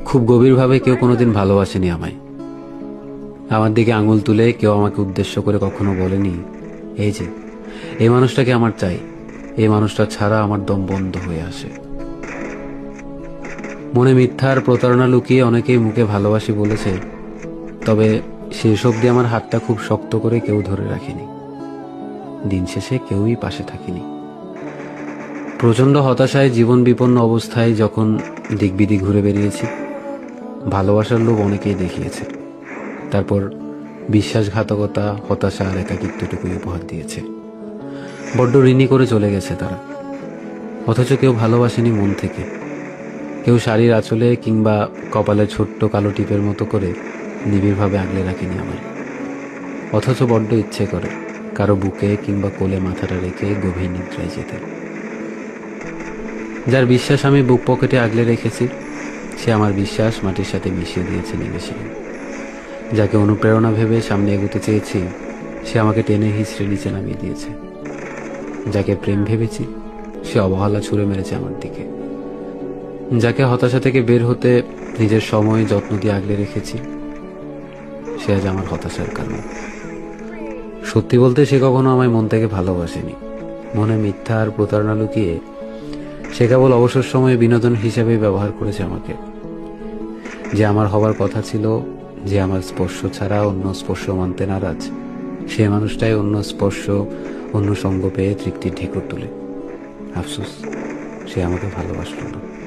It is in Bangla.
খুব গভীরভাবে কেউ কোনোদিন ভালোবাসেনি আমায়। আমার দিকে আঙুল তুলে কেউ আমাকে উদ্দেশ্য করে কখনো বলেনি, এই যে এই মানুষটাকে আমার চাই, এই মানুষটা ছাড়া আমার দম বন্ধ হয়ে আসে। মনে মিথ্যার প্রতারণা লুকিয়ে অনেকেই মুখে ভালোবাসি বলেছে, তবে শেষ অবধি আমার হাতটা খুব শক্ত করে কেউ ধরে রাখেনি। দিন শেষে কেউই পাশে থাকেনি। প্রচণ্ড হতাশায়, জীবন বিপন্ন অবস্থায় যখন দিকবিদি ঘুরে বেরিয়েছি, ভালোবাসার লোভ অনেকেই দেখিয়েছে, তারপর বিশ্বাসঘাতকতা, হতাশা আর একাকিত্বটুকুই উপহার দিয়েছে। বড্ড ঋণী করে চলে গেছে তারা, অথচ কেউ ভালোবাসেনি মন থেকে। কেউ শাড়ির আঁচলে কিংবা কপালে ছোট্ট কালো টিপের মতো করে নিবিড়ভাবে আগলে রাখেনি আমায়। অথচ বড্ড ইচ্ছে করে কারো বুকে কিংবা কোলে মাথাটা রেখে গভীর নিদ্রায় যেতে। যার বিশ্বাস আমি বুক পকেটে আগলে রেখেছি, সে আমার বিশ্বাস মাটির সাথে মিশিয়ে দিয়েছে নিমেষে। যাকে অনুপ্রেরণা ভেবে সামনে এগোতে চেয়েছি, সে আমাকে টেনে হিঁচড়ে নিচে নামিয়ে দিয়েছে। যাকে প্রেম ভেবেছি, সে অবহেলা ছুঁড়ে মেরেছে আমার দিকে। যাকে হতাশা থেকে বের হতে নিজের সময় যত্ন দিয়ে আগলে রেখেছি, সে আজ আমার হতাশার কারণ। সত্যি বলতে, সে কখনো আমায় মন থেকে ভালোবাসেনি। মনে মিথ্যা আর প্রতারণা লুকিয়ে সে কেবল অবসর সময়ে বিনোদন হিসেবেই ব্যবহার করেছে আমাকে। যে আমার হবার কথা ছিল, যে আমার স্পর্শ ছাড়া অন্য স্পর্শ মানতে নারাজ, সে মানুষটাই অন্য স্পর্শ, অন্য সঙ্গ পেয়ে তৃপ্তির ঢেকুর তোলে। আফসোস, সে আমাকে ভালোবাসল না।